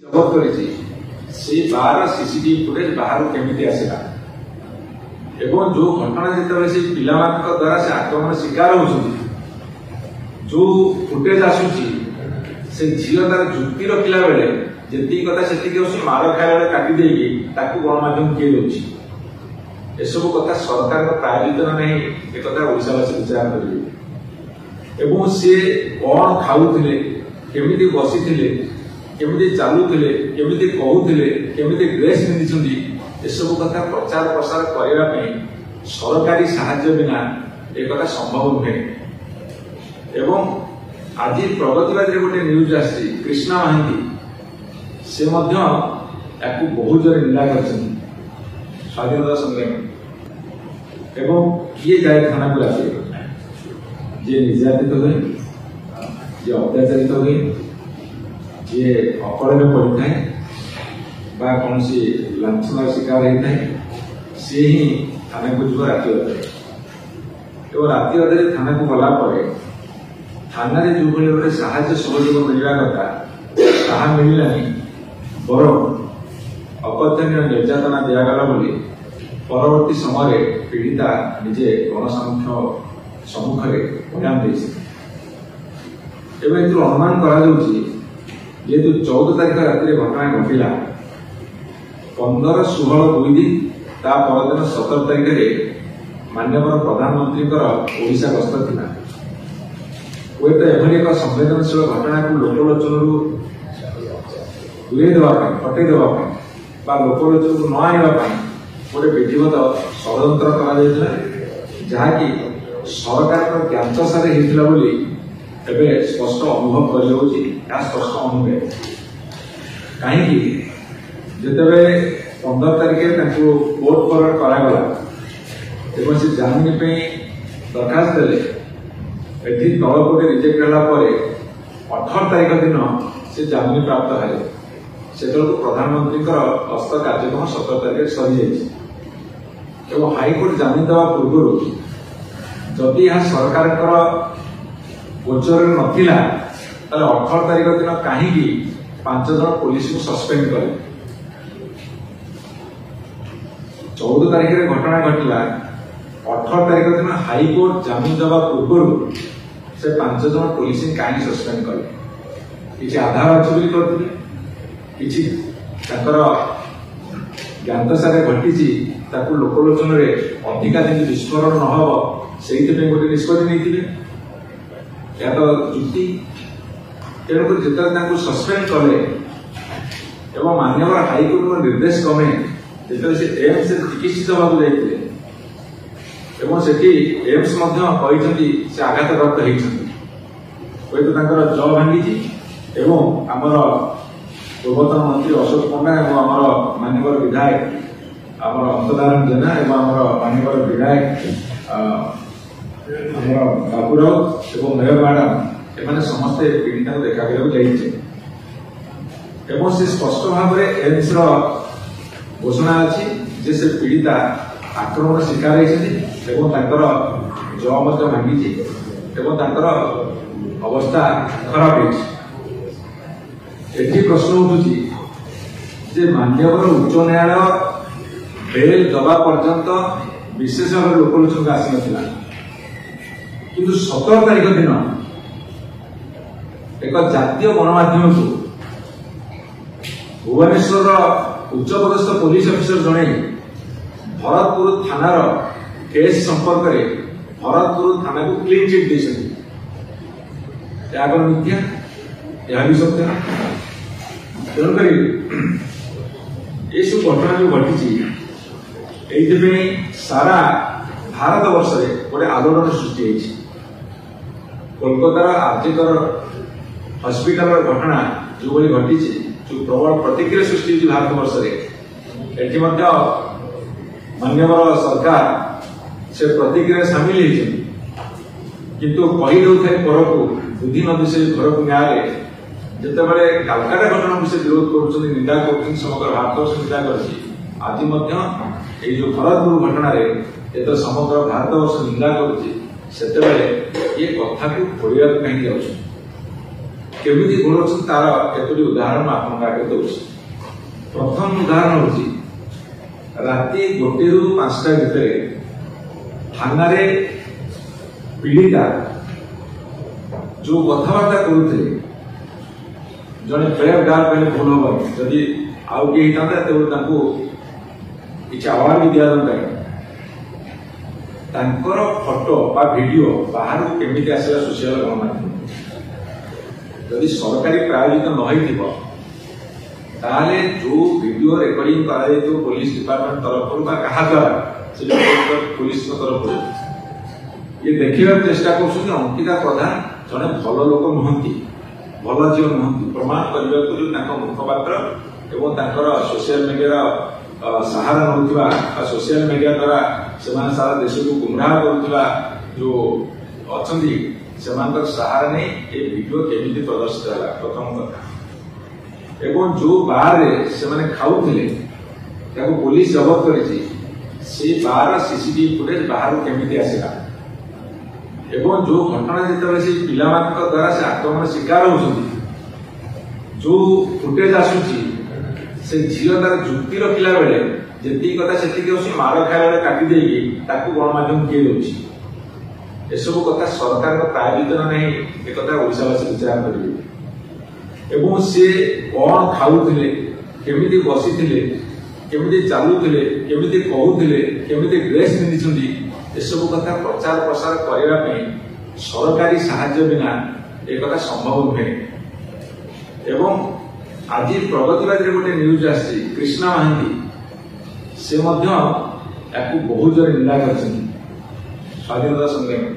जबत करिछि से बार CCTV footage बाहर केमिति आसिला एवं जो घटना जिते से पिलामानक द्वारा से आक्रमण शिकार होउछन्ति जो फुटेज आसुछि से झील तार जुक्ति रखिला बेले जेती कथा सेती मार खाइला काटी देगी ताकू गणमाध्यम किए दउछि एसबू कथा सरकार प्रायोजित नहीं एक कथा ओडिशावासी विचार करिवे एवं से कौन खाउथिले केमिति बसिथिले केमिति चालुथिले केमिति कहूथिले केमिति ड्रेस पिंधिछन्ति एसबू कथा प्रचार प्रसार करबा पई सरकारी साहाय्य बिना एक कथा संभव नुहे एवं आज प्रगतिवादी गोटे न्यूज आसी कृष्णा महांती से मध्य याकू बहुत जोर निंदा करछन्ति स्वाधीनता संग्राम एवं किए जाए थाना को राति जे निर्यातित हुए जे अत्याचारित हुए जे अपराध पड़ता है कौन सी लांछनार शिकार होता है सी ही थाना को जीव राति अधे और राति अधे थाना को गला थाना जो भाई गोटे साहाय्य सहयोग मिलवा कथा ताहा मिललानी बर अपत्यनीय निर्यातना दिगला बोली परवर्ती समय पीड़िता निजे गणसामुख्य सम्मुखें बयान देती अनुमान करेतु 14 तारीख राति घटना घटला 15-16 2 दिन ता परदिन 17 तारीख में माननीय प्रधानमंत्री ओडिशा गस्त था हुए तो एभली एक संवेदनशील घटना को लोकलोचन दूरे देवाई हटे देवाई लोकलोचन को न आने गोटे विधिवत षड्यंत्र करा जहाँकि सरकार ज्ञातसारे होता स्पष्ट अनुभव कर स्पष्ट अनुभव कहीं जिते 15 तारिख कोर्ट फरवर्ड करागला से जामिन दरखास्त देले एठी तलकोटे रिजेक्ट होला 18 तारिख दिन से जामिन प्राप्त है से प्रधानमंत्री गस्त कार्यक्रम 17 तारिख सरी जाइए हाईकोर्ट जामिन देवा पूर्व जदि यह सरकार गोचर नाला 18 तारिख दिन कहीं 5 जन पुलिस को सस्पेंड करे 14 तारिख में घटना घटला 18 तारिख दिन हाईकोर्ट जामिन देवा पूर्व से 5 जन पुलिस कहीं सस्पेंड कले किसी आधार अच्छे बोली करते किसी ज्ञातसारे घटी लोकलोचन अधिका दिन विस्फोरण न हो से गोटे निष्पत्ति नहीं या तो जुक्ति तेणुक जो सस्पेंड कले एवं माननीय हाईकोर्ट निर्देश क्रमे जो से एम्स चिकित्सित होगा जाते एम्स से आघातप्राप्त होते जौ भांगी एवं आमर पूर्वतन मंत्री अशोक पंडा और आमर माननीय विधायक आमर अंतधारण जेना और आमर माननीय विधायक बाबू राउत और मेयर मैडम एमाने समस्ते पीड़िता को देखा जाइए से स्पष्ट भाव में एम्स घोषणा अच्छी से पीड़िता आक्रमण शिकार होती जौ भांगी अवस्था खराब होती प्रश्न उठुची माननीय उच्च न्यायालय बेल दबा पर्यंत विशेष भाव लोकलोचन आसी ना किंतु 17 तारिख दिन एक जातीय गणमाध्यम को भुवनेश्वर उच्चपदस्थ पुलिस अफिसर जड़े भरतपुर थानार केस संपर्क में भरतपुर थाना को क्लीन चिट देते आगर मिथ्या यह भी सत्य तेणुक ये सब घटना जो घटी सारा भारत वर्ष में गोटे आलोड़न सृष्टि कोलकातार आर्थिकर हस्पिटाल घटना जो घटी जो प्रबल प्रतिक्रिया सृष्टि भारत वर्ष में माननीय सरकार से प्रतिक्रिया सामिल किंतु कही दे पर को बुद्धि नदी से घर को न्याय जितेबाला कालकाटा घटना विषय विरोध कर निंदा कर समग्र भारत वर्ष निंदा कर आज जो भरतपुर घटना जो समग्र भारत वर्ष निंदा कर ये कथा को घोड़ा कहीं केमिति घोड़ौछन तार केतोटी उदाहरण आपन आगे दउछि। प्रथम उदाहरण होछि राति 1 ରୁ 5टा भितरे थाना रे पीड़िता जो कथबार्ता करुथे जड़े प्रेम गार पहले भूल हम जदि आउ किए होता तेबू किसी अवार्ड भी दिया तांकर फोटो बा वीडियो बाहर केमिति आसला सोशल गणमाध्यम जदि सरकारी प्रायोजित न ताले जो वीडियो रेकर्डिंग करा पुलिस डिपार्टमेंट तरफ क्या द्वारा से पुलिस तरफ ये देखा चेष्टा कर अंकिता प्रधान जड़े भल लोक नुहति भल झील नुहति प्रमाण करने को मुखपात्र एवं सोशल मीडिया सहारा नौथिबा सोशल मीडिया द्वारा से सारा देश को गुमराह करुवा जो अच्छी से सहारा नहीं ये वीडियो केमिति प्रदर्शित है प्रथम कथा एवं जो बार से खाऊले पुलिस जबत कर बार सीसीटीवी फुटेज बाहर केमिति आसला एवं जो घटना जिते से पिला द्वारा से आक्रमण शिकार होती जो फुटेज आसूची से झील तार जुक्ति रखिला बेले जी कथा से मार खाया काटी देगी गणमाध्यम किए दे एसबू कथा सरकार प्रायोजित नहीं एक ओडावासी विचार करेंगे एवं सी कौन खाऊले केमिति बसी केमिति चलुले केमिति कहूले केमिति ड्रेस पिंधि एसबू कथा प्रचार प्रसार करने सरकारी साहाय्य बिना एक कथा संभव नुहे एवं आज प्रगतिवाद गोटे न्यूज आसी कृष्णा महांती से बहुत जोर निंदा कर स्वाधीनता संग्रामी